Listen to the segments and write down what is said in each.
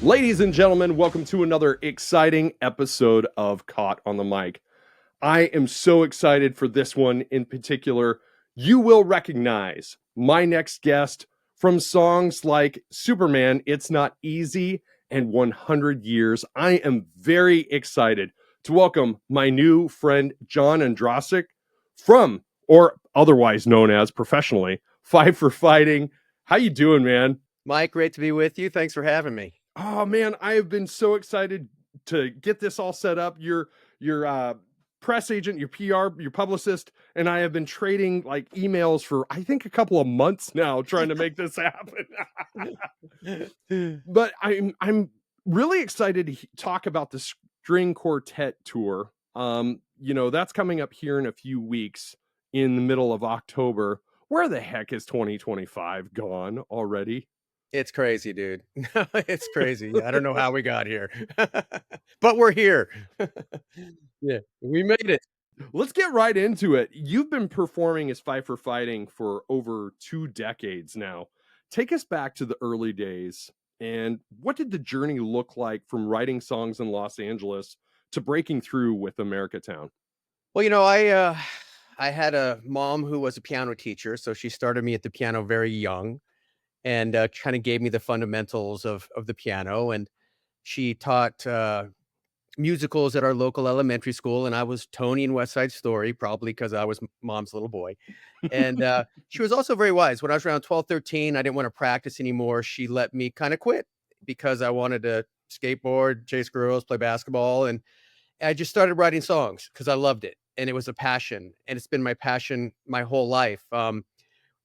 Ladies and gentlemen, welcome to another exciting episode of Caught on the Mic. I am so excited for this one in particular. You will recognize my next guest from songs like Superman, It's Not Easy, and 100 Years. I am very excited to welcome my new friend, John Ondrasik, from, or otherwise known as professionally, Five for Fighting. How you doing, man? Mike, great to be with you. Thanks for having me. Oh man, I have been so excited to get this all set up. Your press agent, your PR, your publicist, and I have been trading like emails for I think a couple of months now trying to make this happen. But I'm really excited to talk about the String Quartet Tour. That's coming up here in a few weeks in the middle of October. Where the heck is 2025 gone already? It's crazy, dude. It's crazy. I don't know how we got here, but we're here. Yeah, we made it. Let's get right into it. You've been performing as Five for Fighting for over 2 decades now. Take us back to the early days. And what did the journey look like from writing songs in Los Angeles to breaking through with America Town? Well, I had a mom who was a piano teacher, so she started me at the piano very young, and kind of gave me the fundamentals of the piano. And she taught musicals at our local elementary school, and I was Tony in West Side Story, probably because I was mom's little boy. And she was also very wise. When I was around 12, 13, I didn't want to practice anymore. She let me kind of quit because I wanted to skateboard, chase girls, play basketball. And I just started writing songs because I loved it. And it was a passion. And it's been my passion my whole life.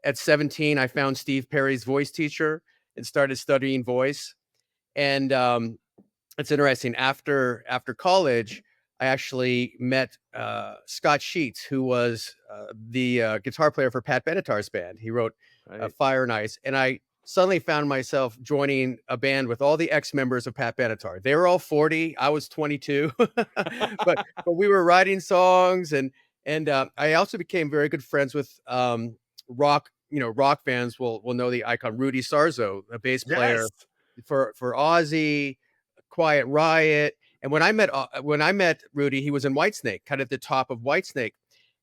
At 17, I found Steve Perry's voice teacher and started studying voice. And it's interesting. After college, I actually met Scott Sheets, who was the guitar player for Pat Benatar's band. He wrote Right. Fire and Ice, and I suddenly found myself joining a band with all the ex-members of Pat Benatar. They were all 40. I was 22, but we were writing songs, and I also became very good friends with rock. Rock fans will know the icon Rudy Sarzo, a bass Yes. player for Ozzy, Quiet Riot. And when I met Rudy, he was in Whitesnake, kind of at the top of Whitesnake,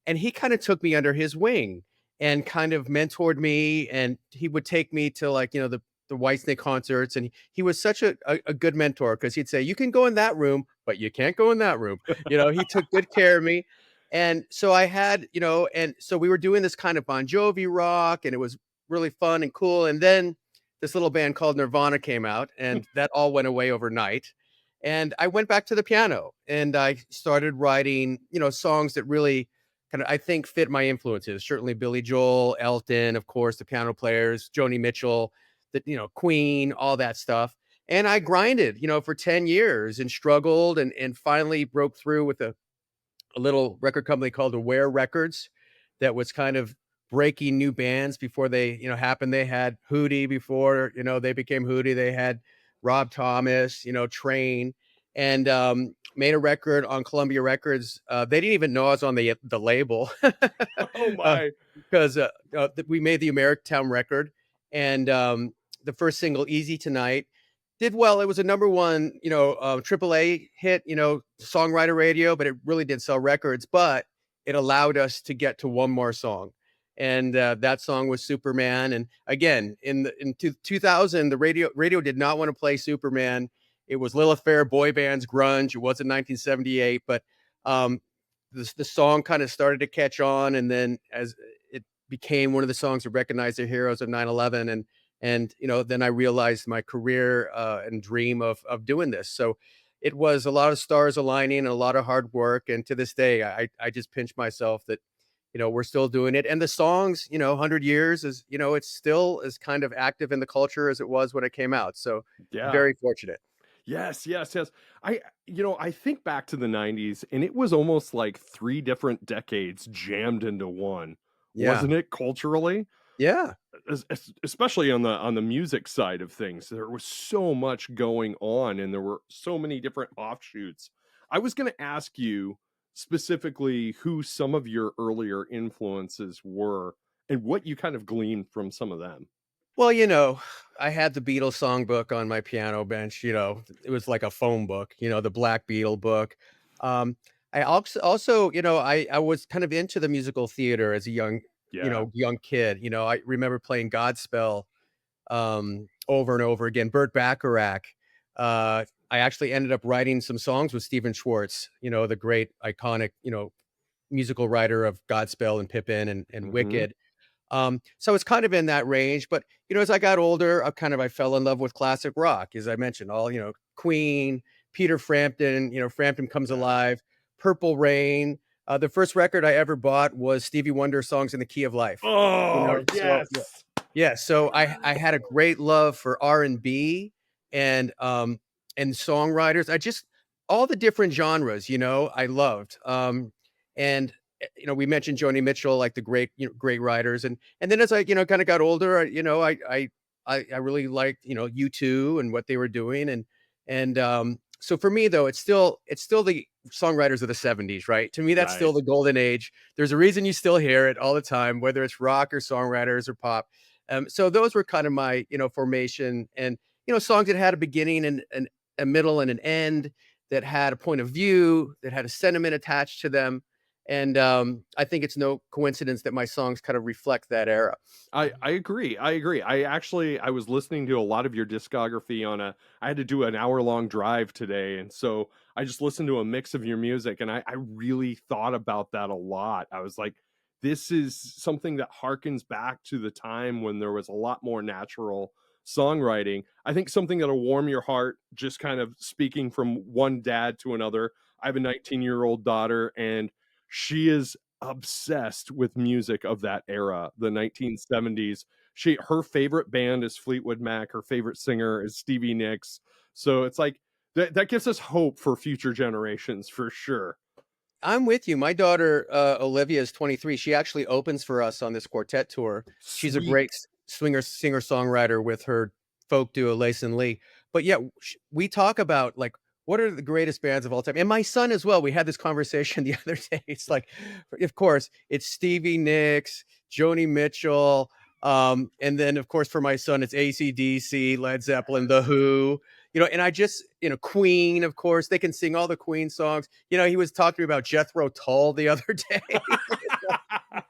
and he kind of took me under his wing and kind of mentored me. And he would take me to the Whitesnake concerts, and he was such a good mentor because he'd say, "You can go in that room, but you can't go in that room." He took good care of me. And so I had, and so we were doing this kind of Bon Jovi rock, and it was really fun and cool. And then this little band called Nirvana came out, and that all went away overnight. And I went back to the piano, and I started writing, songs that really kind of, I think, fit my influences. Certainly Billy Joel, Elton, of course, the piano players, Joni Mitchell, Queen, all that stuff. And I grinded, for 10 years and struggled, and finally broke through with a little record company called Aware Records that was kind of breaking new bands before they, happened. They had Hootie before, they became Hootie. They had Rob Thomas, Train, and made a record on Columbia Records. They didn't even know I was on the label Oh my. because we made the Americatown record, and the first single, Easy Tonight, did well. It was a number one, AAA hit, songwriter radio, but it really did sell records. But it allowed us to get to one more song, and that song was Superman. And again, in 2000, the radio did not want to play Superman. It was Lilith Fair, boy bands, grunge. It wasn't 1978, but the song kind of started to catch on, and then as it became one of the songs to recognize the heroes of 9/11, and then I realized my career and dream of doing this. So it was a lot of stars aligning and a lot of hard work. And to this day, I just pinch myself that we're still doing it. And the songs, 100 years is, it's still as kind of active in the culture as it was when it came out. So Yeah. very fortunate. Yes, yes, yes. I think back to the 90s and it was almost like 3 different decades jammed into one. Yeah. Wasn't it culturally? Yeah. Especially on the music side of things. There was so much going on and there were so many different offshoots. I was going to ask you specifically who some of your earlier influences were and what you kind of gleaned from some of them. Well, I had the Beatles songbook on my piano bench, it was like a phone book, the Black Beetle book. Um, I also, I was kind of into the musical theater as a Yeah. young kid. I remember playing Godspell over and over again. Burt Bacharach. I actually ended up writing some songs with Stephen Schwartz, the great iconic, musical writer of Godspell and Pippin and Hmm. Wicked. So it's kind of in that range, but, as I got older, I fell in love with classic rock, as I mentioned, all, Queen, Peter Frampton, Frampton Comes Yeah. Alive, Purple Rain. The first record I ever bought was Stevie Wonder Songs in the Key of Life. Oh, So yes. yeah, so I had a great love for R&B and songwriters. I just all the different genres, I loved. And we mentioned Joni Mitchell, like the great, great writers, and then as I, kind of got older, I really liked, U2 and what they were doing, and so for me though, it's still the songwriters of the '70s, right? To me, that's Right. still the golden age. There's a reason you still hear it all the time, whether it's rock or songwriters or pop. So those were kind of my, formation, and songs that had a beginning and a middle and an end, that had a point of view, that had a sentiment attached to them, and I think it's no coincidence that my songs kind of reflect that era. I agree. I agree. I was listening to a lot of your discography on a I had to do an hour-long drive today, and so I just listened to a mix of your music, and I really thought about that a lot. I was like, this is something that harkens back to the time when there was a lot more natural songwriting. I think something that'll warm your heart, just kind of speaking from one dad to another. I have a 19-year-old daughter, and she is obsessed with music of that era, the 1970s. Her favorite band is Fleetwood Mac, her favorite singer is Stevie Nicks. So it's like that gives us hope for future generations for sure. I'm with you. My daughter, Olivia, is 23. She actually opens for us on this quartet tour. She's a Sweet. great swinger, singer songwriter with her folk duo, Lace and Lee. But yeah, we talk about like what are the greatest bands of all time. And my son as well. We had this conversation the other day. It's like, of course, it's Stevie Nicks, Joni Mitchell. And then, of course, for my son, it's AC/DC, Led Zeppelin, The Who. And I just, Queen, of course, they can sing all the Queen songs. He was talking about Jethro Tull the other day.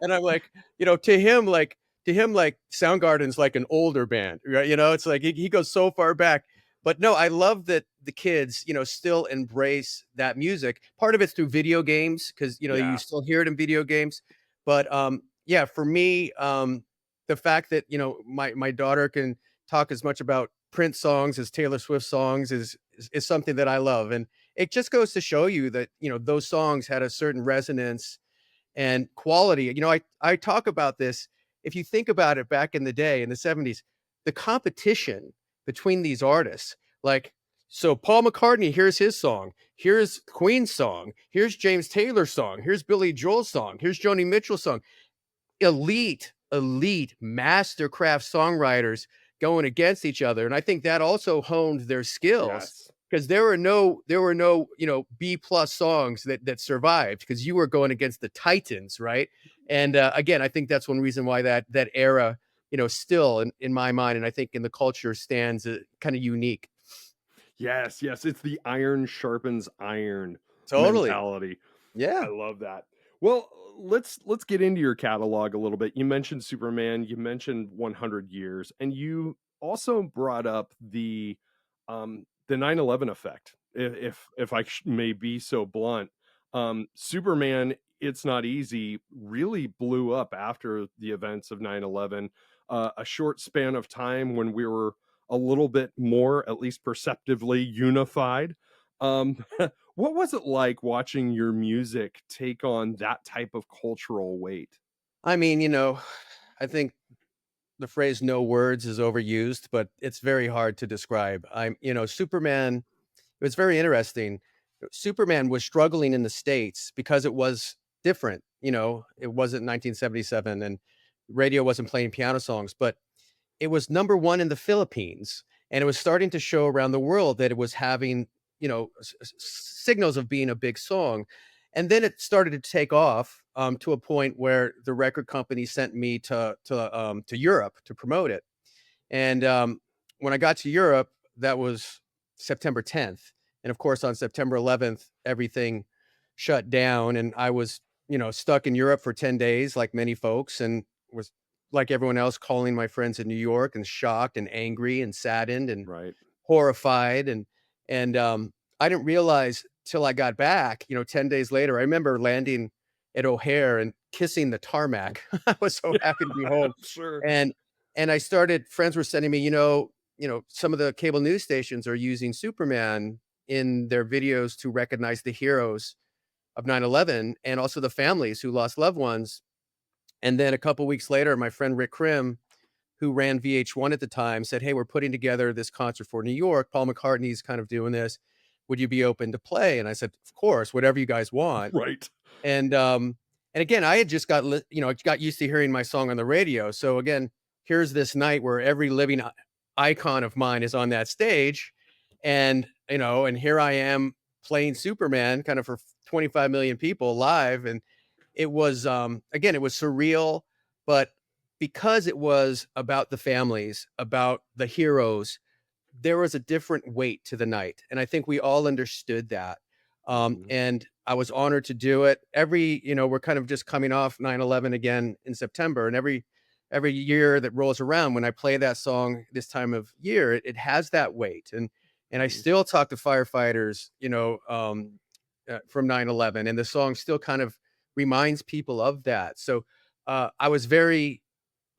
And I'm like, to him, like Soundgarden's like an older band, right? It's like he goes so far back. But no, I love that the kids, still embrace that music. Part of it's through video games because you Yeah. still hear it in video games. But yeah, for me, the fact that my daughter can talk as much about Prince songs as Taylor Swift songs is something that I love, and it just goes to show you that those songs had a certain resonance and quality. I talk about this. If you think about it, back in the day in the '70s, the competition between these artists, like, so Paul McCartney, here's his song, here's Queen's song, here's James Taylor's song, here's Billy Joel's song, here's Joni Mitchell's song. Elite mastercraft songwriters going against each other, and I think that also honed their skills, Yes. because there were no B plus songs that survived, because you were going against the titans, right? And again, I think that's one reason why that era, still in my mind, and I think in the culture, stands kind of unique. Yes, yes, it's the iron sharpens iron Totally. mentality. I Yeah. love that. Well, let's get into your catalog a little bit. You mentioned Superman, you mentioned 100 years, and you also brought up the 9/11 effect. If I may be so blunt, Superman, it's not easy. Really blew up after the events of 9/11. A short span of time when we were a little bit more, at least perceptively, unified. Um, what was it like watching your music take on that type of cultural weight? I mean, I think the phrase "no words" is overused, but it's very hard to describe. Superman, it was very interesting. Superman was struggling in the States because it was different. It wasn't 1977 and radio wasn't playing piano songs, but it was number 1 in the Philippines, and it was starting to show around the world that it was having, signals of being a big song. And then it started to take off, to a point where the record company sent me to Europe to promote it. And when I got to Europe, that was September 10th. And of course, on September 11th, everything shut down. And I was, stuck in Europe for 10 days, like many folks, and was like everyone else calling my friends in New York and shocked and angry and saddened and Right. horrified. And I didn't realize till I got back, 10 days later. I remember landing at O'Hare and kissing the tarmac. I was so Yeah, happy to be home. I'm sure. And I started friends were sending me, some of the cable news stations are using Superman in their videos to recognize the heroes of 9/11 and also the families who lost loved ones. And then a couple weeks later, my friend Rick Krim, who ran VH1 at the time, said, "Hey, we're putting together this concert for New York. Paul McCartney's kind of doing this. Would you be open to play?" And I said, "Of course, whatever you guys want." Right. And and again, I had just got used to hearing my song on the radio. So again, here's this night where every living icon of mine is on that stage, and and here I am playing Superman, kind of for 25 million people live, and it was again, it was surreal, but because it was about the families, about the heroes, there was a different weight to the night, and I think we all understood that. Mhm. And I was honored to do it. We're kind of just coming off 9/11 again in September, and every year that rolls around, when I play that song this time of year, it has that weight. And I Mhm. still talk to firefighters, from 9/11, and the song still kind of reminds people of that. So I was very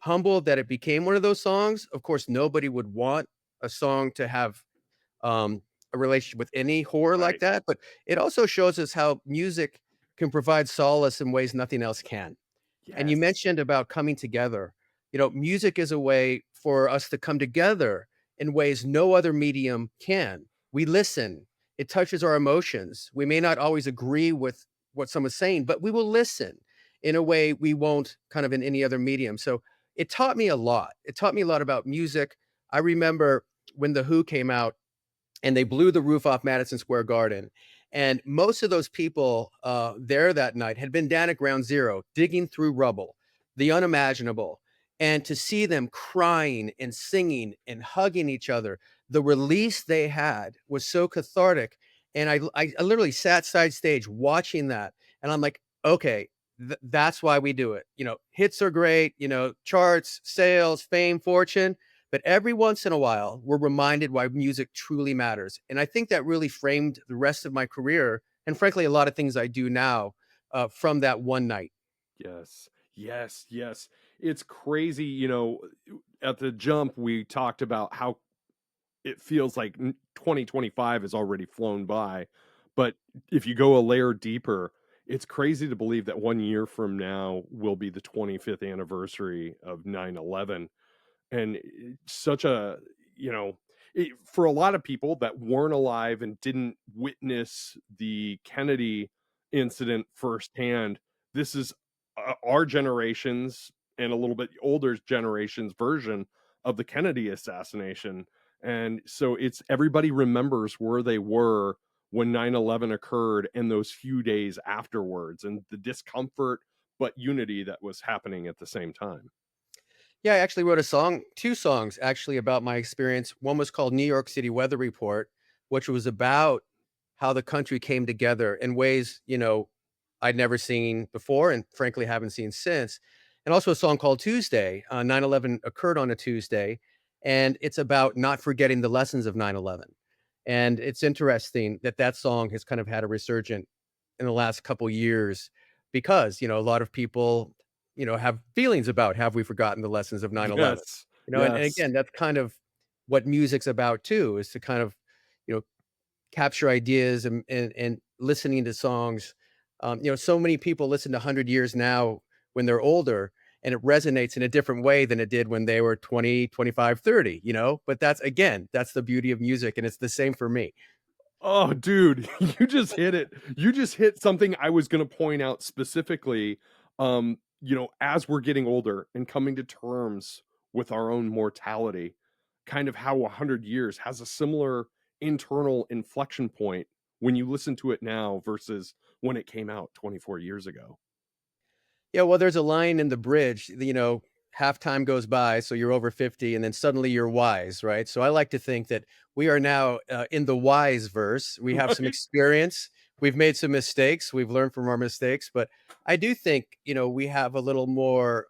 humbled that it became one of those songs. Of course, nobody would want a song to have, a relationship with any horror like Right. that, but it also shows us how music can provide solace in ways nothing else can. And you Yes. mentioned about coming together. Music is a way for us to come together in ways no other medium can. We listen, it touches our emotions. We may not always agree with what someone's saying, but we will listen in a way we won't kind of in any other medium. So it taught me a lot. It taught me a lot about music. I remember when The Who came out and they blew the roof off Madison Square Garden. And most of those people there that night had been down at ground zero, digging through rubble, the unimaginable. And to see them crying and singing and hugging each other, the release they had was so cathartic. And I literally sat side stage watching that. And I'm like, okay, that's why we do it. Hits are great, charts, sales, fame, fortune, but every once in a while, we're reminded why music truly matters. And I think that really framed the rest of my career and frankly, a lot of things I do now from that one night. Yes. Yes, yes. It's crazy, at the jump, we talked about how it feels like 2025 has already flown by. But if you go a layer deeper, it's crazy to believe that 1 year from now will be the 25th anniversary of 9/11. And it's such a, you know, for a lot of people that weren't alive and didn't witness the Kennedy incident firsthand, this is our generation's and a little bit older generation's version of the Kennedy assassination. And so it's everybody remembers where they were when 9/11 occurred and those few days afterwards and the discomfort but unity that was happening at the same time. Yeah, I actually wrote a song, 2 songs actually about my experience. One was called New York City Weather Report, which was about how the country came together in ways, I'd never seen before and frankly haven't seen since. And also a song called Tuesday. 9/11 occurred on a Tuesday, and it's about not forgetting the lessons of 9/11. And it's interesting that that song has kind of had a resurgent in the last couple years because, a lot of people, have feelings about have we forgotten the lessons of 9/11? Yes, And yes. again, that's kind of what music's about too, is to kind of, you know, capture ideas and listening to songs. So many people listen to 100 years now when they're older, and it resonates in a different way than it did when they were 20, 25, 30. But that's again, that's the beauty of music, and it's the same for me. Oh, dude, you just hit it. You just hit something I was gonna point out specifically, as we're getting older and coming to terms with our own mortality, kind of how 100 years has a similar internal inflection point when you listen to it now versus when it came out 24 years ago. Yeah, well, there's a line in the bridge, half time goes by, so you're over 50, and then suddenly you're wise, right? So I like to think that we are now in the wise verse. We have some Right? experience. We've made some mistakes. We've learned from our mistakes, but I do think, we have a little more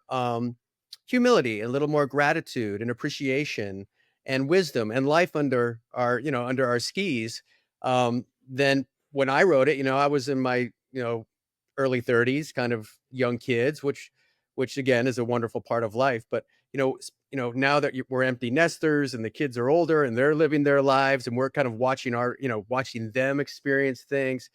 humility, a little more gratitude and appreciation and wisdom and life under our skis than when I wrote it. I was in my, early 30s, kind of young kids, which again is a wonderful part of life. But now that we're empty nesters and the kids are older and they're living their lives and we're kind of watching them experience things.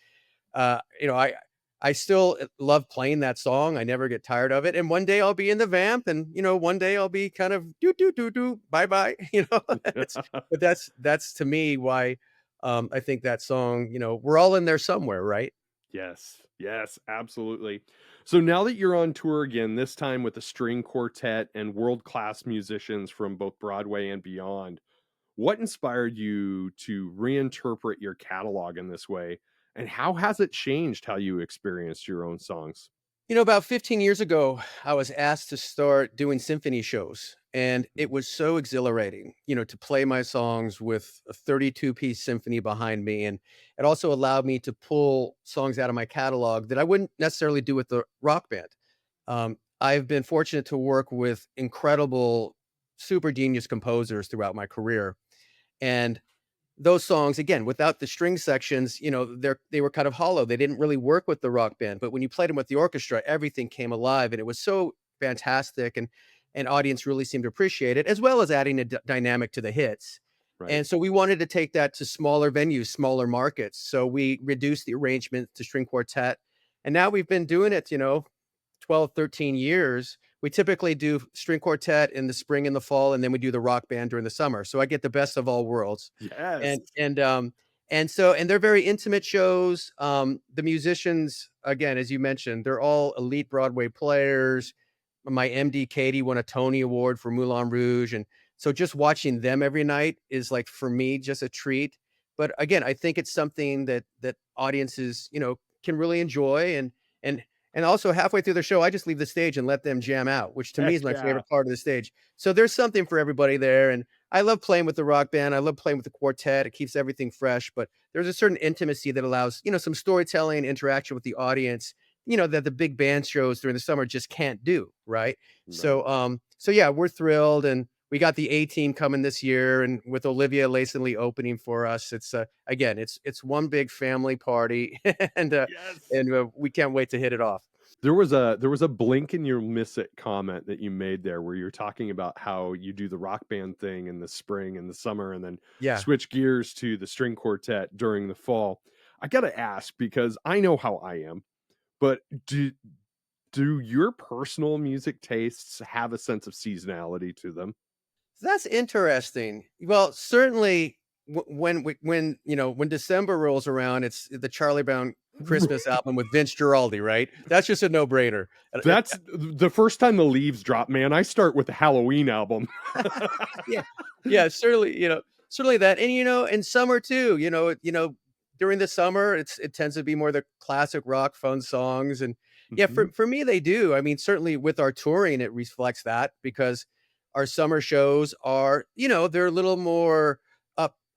I still love playing that song. I never get tired of it. And one day I'll be in the vamp, and one day I'll be kind of do do do do bye bye. It's, but that's to me why I think that song. We're all in there somewhere, right? Yes, yes, absolutely. So now that you're on tour again, this time with a string quartet and world-class musicians from both Broadway and beyond, what inspired you to reinterpret your catalog in this way? And how has it changed how you experienced your own songs? About 15 years ago, I was asked to start doing symphony shows, and it Mm. was so exhilarating, to play my songs with a 32-piece symphony behind me. And it also allowed me to pull songs out of my catalog that I wouldn't necessarily do with the rock band. I've been fortunate to work with incredible, super genius composers throughout my career. And those songs, again, without the string sections, they were kind of hollow. They didn't really work with the rock band, but when you played them with the orchestra, everything came alive, and it was so fantastic, and audience really seemed to appreciate it, as well as adding a dynamic to the hits. Right. And so we wanted to take that to smaller venues, smaller markets. So we reduced the arrangement to string quartet, and now we've been doing it, 12, 13 years. We typically do string quartet in the spring and the fall, and then we do the rock band during the summer. So I get the best of all worlds. Yes. And they're very intimate shows. The musicians, again, as you mentioned, they're all elite Broadway players. My MD Katie won a Tony Award for Moulin Rouge, and so just watching them every night is, like, for me, just a treat. But again, I think it's something that audiences, can really enjoy. And also halfway through the show, I just leave the stage and let them jam out, which to me Heck is my yeah. favorite part of the stage. So there's something for everybody there. And I love playing with the rock band. I love playing with the quartet. It keeps everything fresh, but there's a certain intimacy that allows, some storytelling, interaction with the audience, that the big band shows during the summer just can't do, right? Right. So yeah, we're thrilled, and we got the A team coming this year, and with Olivia Lasonley opening for us. It's again, it's one big family party, and uh, Yes. and we can't wait to hit it off. There was a blink and you'll miss it comment that you made there where you're talking about how you do the rock band thing in the spring and the summer and then Yeah. switch gears to the string quartet during the fall. I got to ask because I know how I am, but do your personal music tastes have a sense of seasonality to them? That's interesting. Well, certainly when December rolls around, it's the Charlie Brown Christmas album with Vince Guaraldi, right? That's just a no-brainer. That's the first time the leaves drop, man. I start with the Halloween album. Yeah. Yeah, certainly that. And, in summer too, during the summer, it tends to be more the classic rock fun songs. And yeah, Mhm. for me, they do. I mean, certainly with our touring, it reflects that because our summer shows are, they're a little more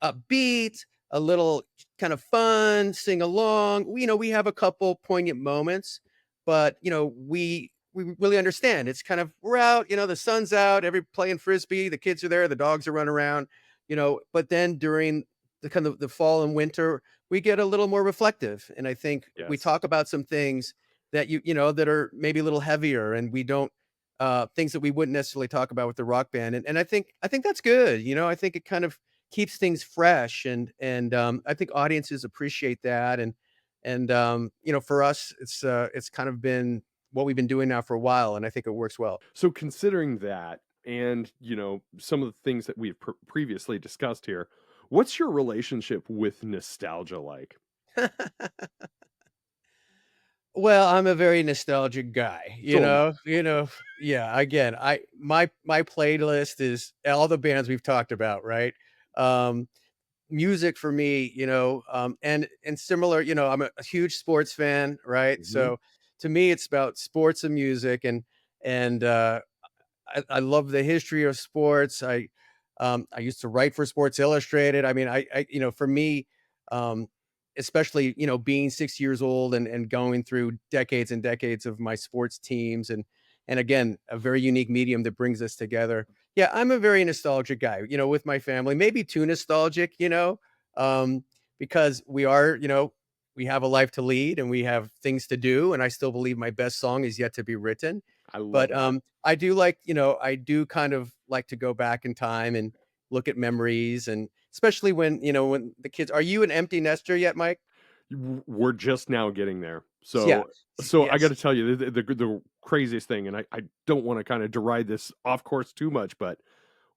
upbeat, a little kind of fun, sing along. We have a couple poignant moments, but we really understand. It's kind of we're out, the sun's out, every playing frisbee, the kids are there, the dogs are running around, but then during the kind of the fall and winter, we get a little more reflective. And I think we Yes. talk about some things that that are maybe a little heavier, and we don't things that we wouldn't necessarily talk about with the rock band. And I think that's good. I think it kind of keeps things fresh, and I think audiences appreciate that. And for us, it's kind of been what we've been doing now for a while, and I think it works well. So considering that and, some of the things that we've previously discussed here, what's your relationship with nostalgia like? Well, I'm a very nostalgic guy, So am I. yeah, again, my playlist is all the bands we've talked about, right? Um, Music for me, and similar, I'm a huge sports fan, right? Mhm. So to me, it's about sports and music, and I love the history of sports. I used to write for Sports Illustrated. I mean, for me, um, especially, being 6 years old and going through decades and decades of my sports teams and again, a very unique medium that brings us together. Yeah, I'm a very nostalgic guy, with my family, maybe too nostalgic, um, because we have a life to lead and we have things to do, and I still believe my best song is yet to be written. I love But, that. I do like, I do kind of like to go back in time and look at memories, and especially when the kids. Are you an empty nester yet, Mike? We're just now getting there. Yeah. So I got Yes. to tell you the craziest thing, and I don't want to kind of deride this off course too much, but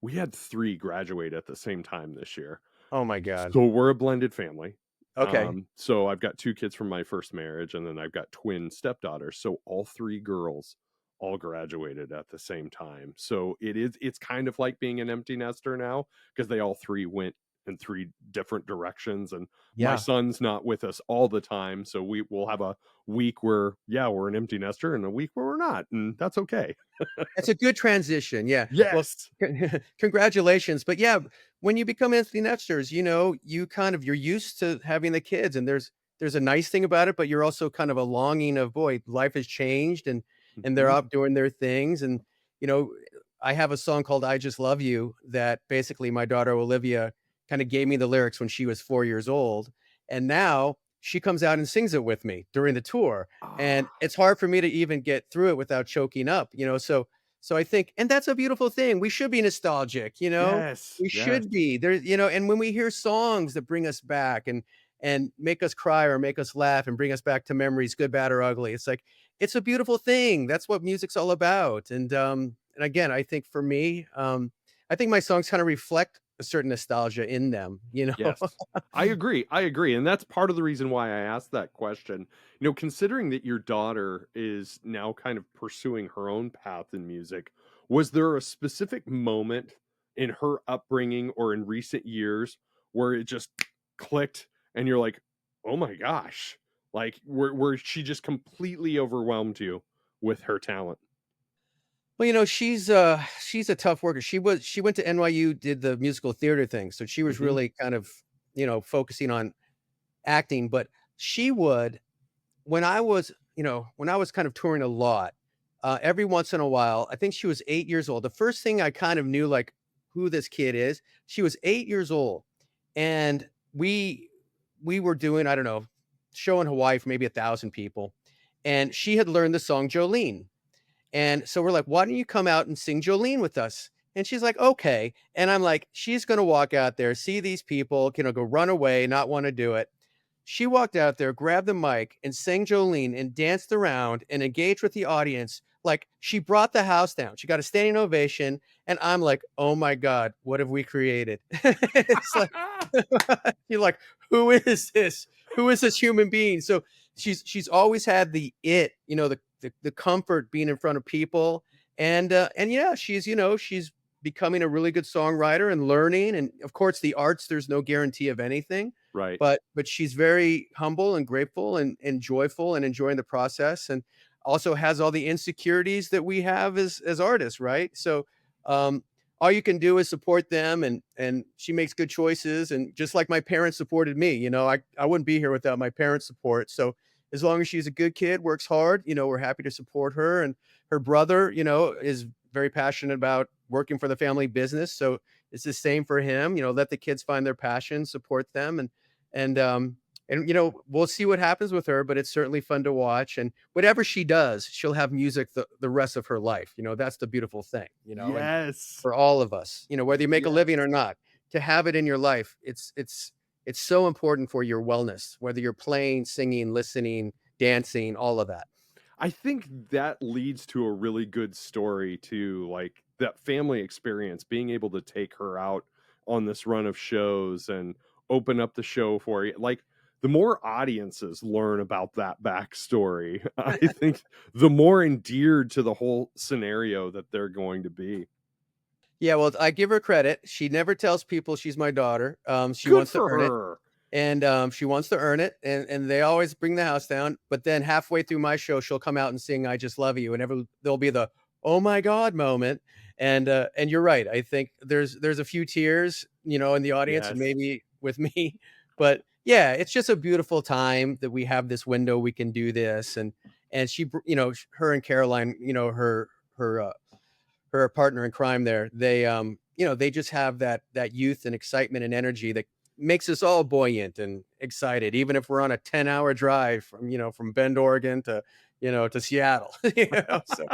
we had 3 graduate at the same time this year. Oh my god. So we're a blended family. Okay. So I've got 2 kids from my first marriage, and then I've got twin stepdaughters. So all 3 girls all graduated at the same time. So it's kind of like being an empty nester now because they all 3 went in 3 different directions, and my Yeah. son's not with us all the time. So we'll have a week where, yeah, we're an empty nester, and a week where we're not, and that's okay. It's a good transition, yeah. Well, Yes. congratulations, but yeah, when you become empty nesters, you're used to having the kids, and there's a nice thing about it, but you're also kind of a longing of, "Boy, life has changed, and they're Mhm. out doing their things," and, you know, I have a song called "I Just Love You" that basically my daughter Olivia kinda gave me the lyrics when she was 4 years old, and now she comes out and sings it with me during the tour, and Ah, it's hard for me to even get through it without choking up, so I think, and that's a beautiful thing. We should be nostalgic, yes, We yes, should be. And when we hear songs that bring us back and make us cry or make us laugh and bring us back to memories, good, bad, or ugly, it's like it's a beautiful thing. That's what music's all about. And again, I think for me, I think my songs kind of reflect a certain nostalgia in them. yes. I agree, and that's part of the reason why I asked that question. Considering that your daughter is now kind of pursuing her own path in music, was there a specific moment in her upbringing or in recent years where it just clicked and you're like, "Oh my gosh." Like where she just completely overwhelmed you with her talent? Well, she's a tough worker. She went to NYU, did the musical theater thing, so she was Mhm. really kind of, focusing on acting, but she would when I was kind of touring a lot, every once in a while, I think she was 8 years old. The first thing I kind of knew, like, who this kid is, she was 8 years old, and we were doing, I don't know, show in Hawaii for maybe 1,000 people, and she had learned the song Jolene. And so we're like, "Why don't you come out and sing Jolene with us?" And she's like, "Okay." And I'm like, she's gonna walk out there, see these people, go run away, not wanna do it. She walked out there, grabbed the mic, and sang Jolene and danced around and engaged with the audience. Like, she brought the house down. She got a standing ovation, and I'm like, "Oh my god, what have we created?" It's like you're like, "Who is this? Who is this human being?" So she's always had the it, the comfort being in front of people, and yeah, she's becoming a really good songwriter and learning, and of course, the arts, there's no guarantee of anything, Right. but she's very humble and grateful and joyful and enjoying the process, and also has all the insecurities that we have as artists, right? So, um, all you can do is support them, and she makes good choices, and just like my parents supported me, I wouldn't be here without my parents' support. So as long as she's a good kid, works hard, we're happy to support her. And her brother, is very passionate about working for the family business. So it's the same for him. Let the kids find their passion, support them, and we'll see what happens with her, but it's certainly fun to watch. And whatever she does, she'll have music the rest of her life. That's the beautiful thing, and Yes. for all of us, whether you make a living Yes. or not, to have it in your life, it's so important for your wellness, whether you're playing, singing, listening, dancing, all of that. I think that leads to a really good story too, like that family experience, being able to take her out on this run of shows and open up the show for you. Like the more audiences learn about that backstory, I think the more endeared to the whole scenario that they're going to be. Yeah, well, I give her credit. She never tells people she's my daughter. She Good wants to for earn it. her. And she wants to earn it, and they always bring the house down. But then halfway through my show, she'll come out and sing "I Just Love You," and there'll be the "Oh my God" moment, And you're right. I think there's a few tears, in the audience and Yes. maybe with me, but yeah, it's just a beautiful time that we have this window we can do this. And her and Caroline, her her partner in crime there, they just have that youth and excitement and energy that makes us all buoyant and excited, even if we're on a 10-hour drive from Bend, Oregon to Seattle. So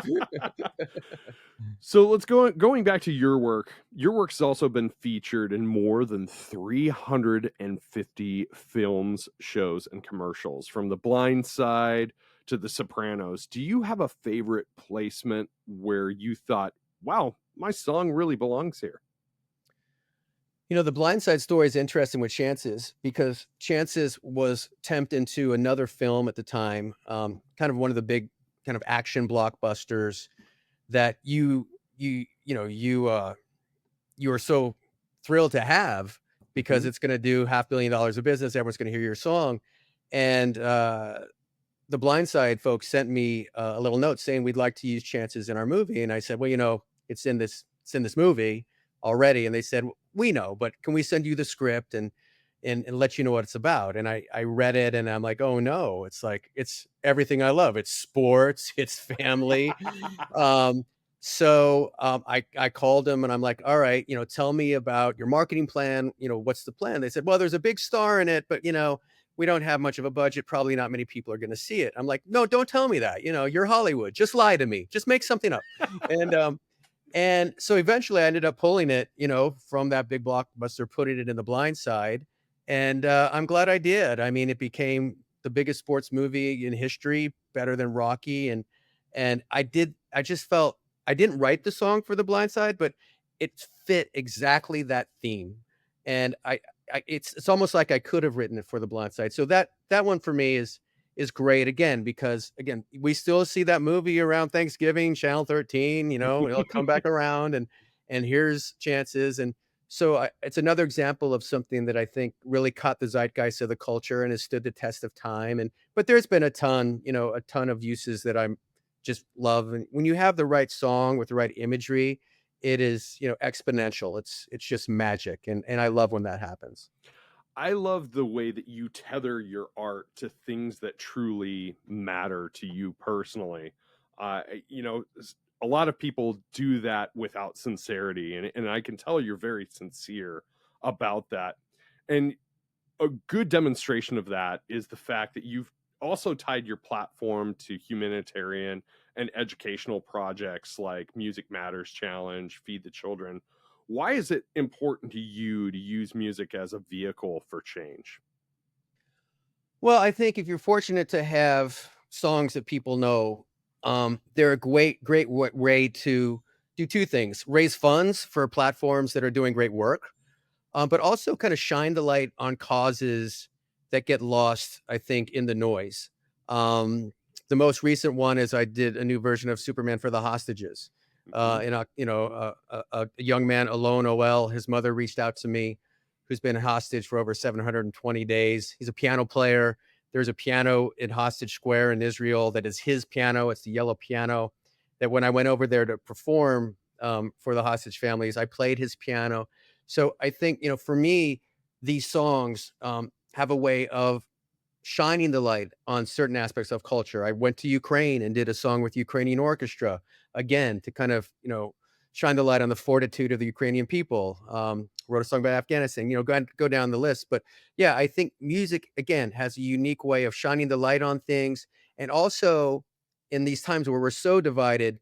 So let's going back to your work. Your work's also been featured in more than 350 films, shows, and commercials, from The Blind Side to The Sopranos. Do you have a favorite placement where you thought, "Wow, my song really belongs here"? The Blind Side story is interesting with Chances because Chances was temped into another film at the time, kind of one of the big kind of action blockbusters that you are so thrilled to have because Mhm. it's going to do $500 million of business. Everyone's going to hear your song, and the Blind Side folks sent me a little note saying we'd like to use Chances in our movie, and I said, well, it's in this movie already, and they said we know, but can we send you the script and let you know what it's about? And I read it, and I'm like, oh no, it's like it's everything I love. It's sports, it's family. Um, I called them and I'm like, all right, tell me about your marketing plan. What's the plan? They said, well, there's a big star in it, but we don't have much of a budget. Probably not many people are going to see it. I'm like, no, don't tell me that. You're Hollywood. Just lie to me. Just make something up. And so eventually I ended up pulling it, from that big blockbuster, putting it in The Blind Side. And I'm glad I did. I mean, it became the biggest sports movie in history, better than Rocky. And I just felt I didn't write the song for The Blind Side, but it fit exactly that theme. And it's almost like I could have written it for The Blind Side. So that one for me is great again because again we still see that movie around Thanksgiving, Channel 13. It'll come back around and here's Chances. And so it's another example of something that I think really caught the zeitgeist of the culture and has stood the test of time. And but there's been a ton of uses that I'm just love. And when you have the right song with the right imagery, it is exponential. It's just magic, and I love when that happens. I love the way that you tether your art to things that truly matter to you personally. A lot of people do that without sincerity, and I can tell you're very sincere about that. And a good demonstration of that is the fact that you've also tied your platform to humanitarian and educational projects like Music Matters Challenge, Feed the Children. Why is it important to you to use music as a vehicle for change? Well, I think if you're fortunate to have songs that people know, they're a great way to do two things: raise funds for platforms that are doing great work, but also kind of shine the light on causes that get lost, I think, in the noise. Um, the most recent one is I did a new version of Superman for the hostages. Mhm. A young man, Alone OL, his mother reached out to me, who's been hostage for over 720 days. He's a piano player. There's a piano in Hostage Square in Israel that is his piano. It's the yellow piano that when I went over there to perform for the hostage families, I played his piano. So I think, for me, these songs have a way of shining the light on certain aspects of culture. I went to Ukraine and did a song with Ukrainian orchestra, again, to kind of, shine the light on the fortitude of the Ukrainian people. Wrote a song about Afghanistan, go down the list. But yeah, I think music, again, has a unique way of shining the light on things. And also in these times where we're so divided,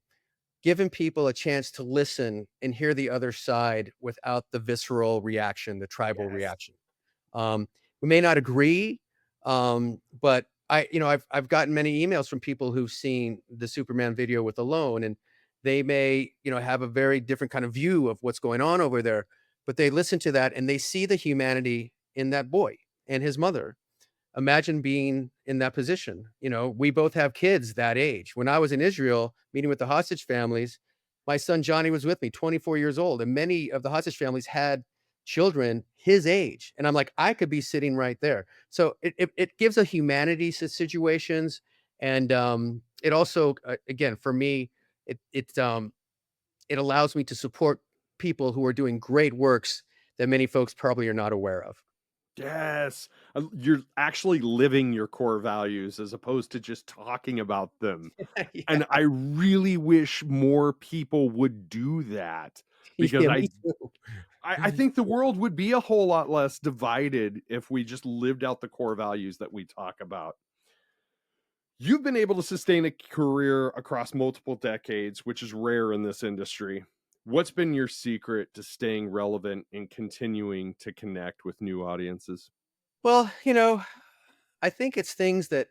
giving people a chance to listen and hear the other side without the visceral reaction, the tribal Yes. reaction. We may not agree, but I've gotten many emails from people who've seen the Superman video with Alone, and they may, have a very different kind of view of what's going on over there, but they listen to that and they see the humanity in that boy and his mother. Imagine being in that position. We both have kids that age. When I was in Israel meeting with the hostage families, my son Johnny was with me, 24 years old, and many of the hostage families had children his age. And I'm like, I could be sitting right there. So it gives a humanity to situations, and it also, again, for me, it it allows me to support people who are doing great works that many folks probably are not aware of. Yes. You're actually living your core values as opposed to just talking about them. Yeah. And I really wish more people would do that because Yeah, I me too. I think the world would be a whole lot less divided if we just lived out the core values that we talk about. You've been able to sustain a career across multiple decades, which is rare in this industry. What's been your secret to staying relevant and continuing to connect with new audiences? Well, I think it's things that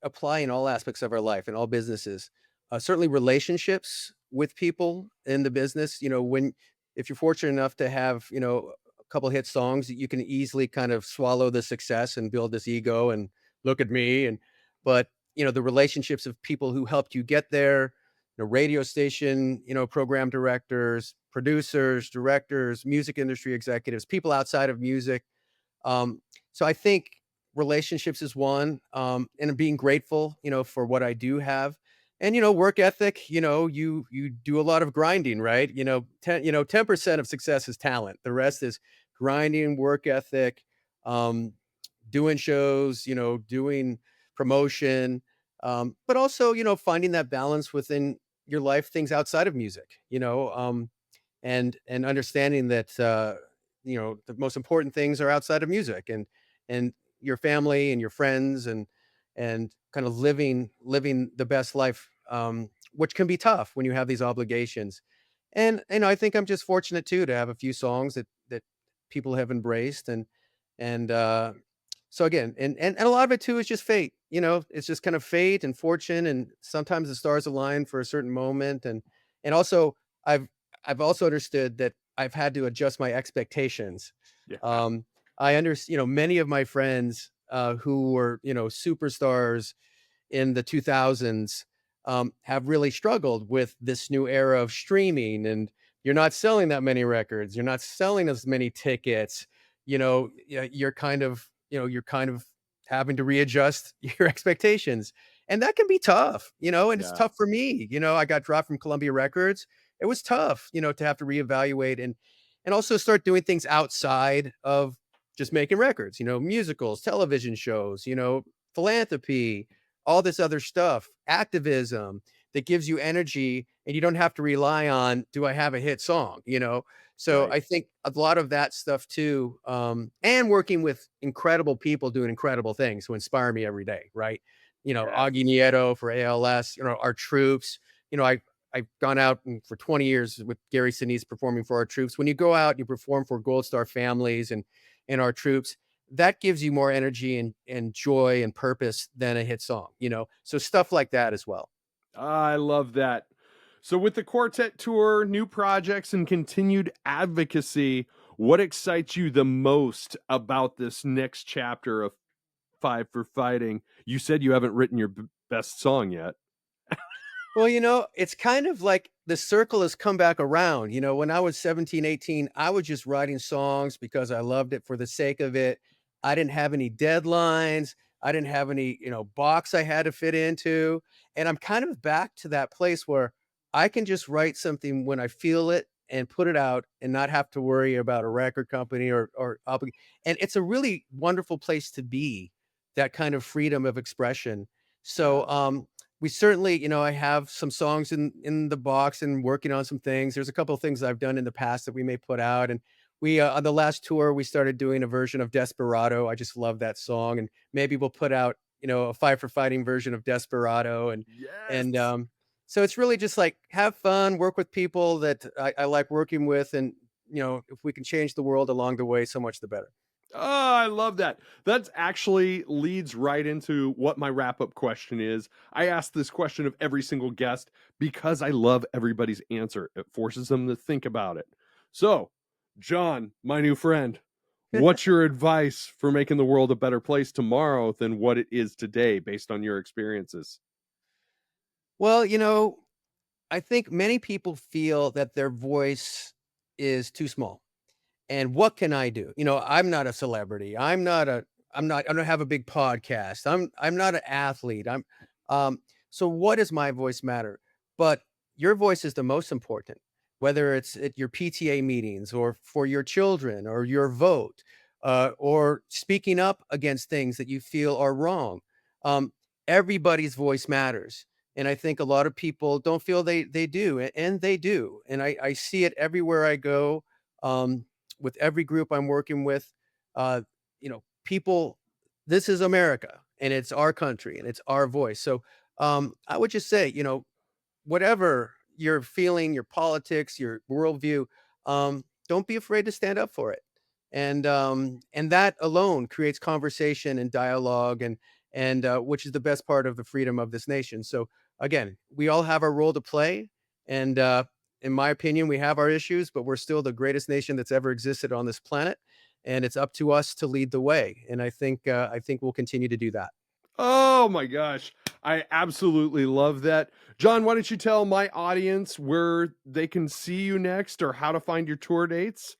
apply in all aspects of our life, in all businesses. Certainly relationships with people in the business, when if you're fortunate enough to have, a couple hit songs, you can easily kind of swallow the success and build this ego and look at me but, the relationships of people who helped you get there, radio station, program directors, producers, directors, music industry executives, people outside of music. So I think relationships is one, and being grateful, for what I do have. And work ethic, you do a lot of grinding, right? 10% of success is talent. The rest is grinding, work ethic, um, doing shows, doing promotion, but also, finding that balance within your life, things outside of music, and understanding that the most important things are outside of music and your family and your friends and kind of living the best life, which can be tough when you have these obligations. And I think I'm just fortunate too to have a few songs that people have embraced and so again, and a lot of it too is just fate. It's just kind of fate and fortune, and sometimes the stars align for a certain moment, and also I've I've also understood that I've had to adjust my expectations. Yeah. Um, I understand, many of my friends who were, superstars in the 2000s have really struggled with this new era of streaming, and you're not selling that many records, you're not selling as many tickets, you're kind of having to readjust your expectations, and that can be tough, and it's Yeah. tough for me. I got dropped from Columbia Records. It was tough, to have to reevaluate and also start doing things outside of just making records, musicals, television shows, philanthropy, all this other stuff, activism that gives you energy and you don't have to rely on, do I have a hit song, So Right. I think a lot of that stuff too, and working with incredible people doing incredible things who inspire me every day, right? Yes. Augie Nieto for ALS, our troops. I've gone out for 20 years with Gary Sinise performing for our troops. When you go out, you perform for Gold Star families and our troops, that gives you more energy and joy and purpose than a hit song, So stuff like that as well. I love that. So, with the quartet tour, new projects, and continued advocacy, what excites you the most about this next chapter of Five for Fighting? You said you haven't written your best song yet. Well, it's kind of like the circle has come back around. When I was 17, 18, I was just writing songs because I loved it for the sake of it. I didn't have any deadlines. I didn't have any, box I had to fit into. And I'm kind of back to that place where I can just write something when I feel it and put it out and not have to worry about a record company and it's a really wonderful place to be, that kind of freedom of expression. So, Yes. we certainly, I have some songs in the box and working on some things. There's a couple of things I've done in the past that we may put out, and we on the last tour we started doing a version of Desperado. I just love that song, and maybe we'll put out, a Five for Fighting version of Desperado, and Yes. so it's really just like have fun, work with people that I like working with, and if we can change the world along the way, so much the better. Oh, I love that. That actually leads right into what my wrap up question is. I ask this question of every single guest because I love everybody's answer. It forces them to think about it. So, John, my new friend, what's your advice for making the world a better place tomorrow than what it is today based on your experiences? Well, I think many people feel that their voice is too small. And what can I do? I'm not a celebrity. I don't have a big podcast. I'm not an athlete. Um so what does my voice matter? But your voice is the most important. whether it's at your PTA meetings or for your children or your vote, or speaking up against things that you feel are wrong. Um, Everybody's voice matters. And I think a lot of people don't feel they do, and they do. And I see it everywhere I go, with every group I'm working with. People, this is America, and it's our country, and it's our voice. So I would just say, whatever you're feeling, your politics, your worldview, don't be afraid to stand up for it. And that alone creates conversation and dialogue, and which is the best part of the freedom of this nation. So again, we all have our role to play, and in my opinion, we have our issues, but we're still the greatest nation that's ever existed on this planet, and it's up to us to lead the way. And I think we'll continue to do that. Oh my gosh. I absolutely love that. John, why don't you tell my audience where they can see you next or how to find your tour dates?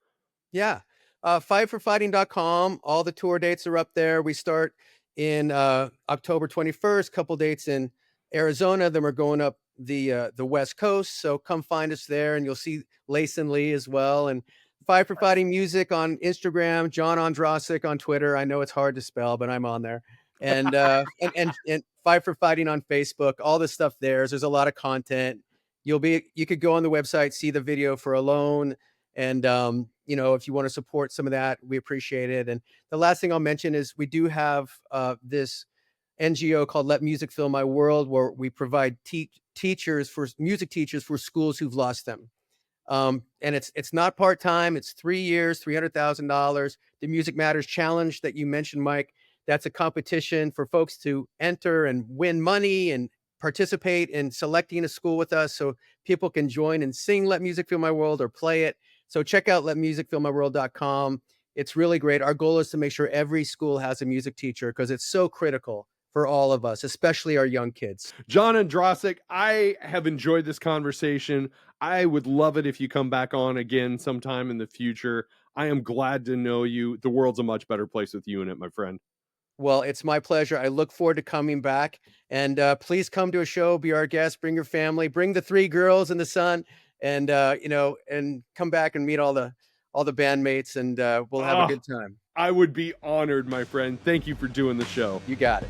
Yeah. Fightforfighting.com. All the tour dates are up there. We start in October 21st, couple dates in Arizona. Then we're going up the West Coast. So come find us there, and you'll see Lace and Lee as well. And Fight for Fighting Music on Instagram, John Ondrasik on Twitter. I know it's hard to spell, but I'm on there. And Fight for Fighting on Facebook. All this stuff there's a lot of content. You could go on the website, see the video for Alone, and if you want to support some of that, we appreciate it. And the last thing I'll mention is we do have this NGO called Let Music Fill My World, where we provide teachers for music teachers for schools who've lost them. And it's not part time. It's 3 years, $300,000. The Music Matters Challenge that you mentioned, Mike, that's a competition for folks to enter and win money and participate in selecting a school with us, so people can join and sing Let Music Fill My World or play it. So check out letmusicfillmyworld.com. It's really great. Our goal is to make sure every school has a music teacher because it's so critical for all of us, especially our young kids. John Ondrasik, I have enjoyed this conversation. I would love it if you come back on again sometime in the future. I am glad to know you. The world's a much better place with you in it, my friend. Well, it's my pleasure. I look forward to coming back. And please come to a show, be our guest, bring your family, bring the three girls and the son, and come back and meet all the bandmates, and we'll have a Oh, good time. I would be honored, my friend. Thank you for doing the show. You got it.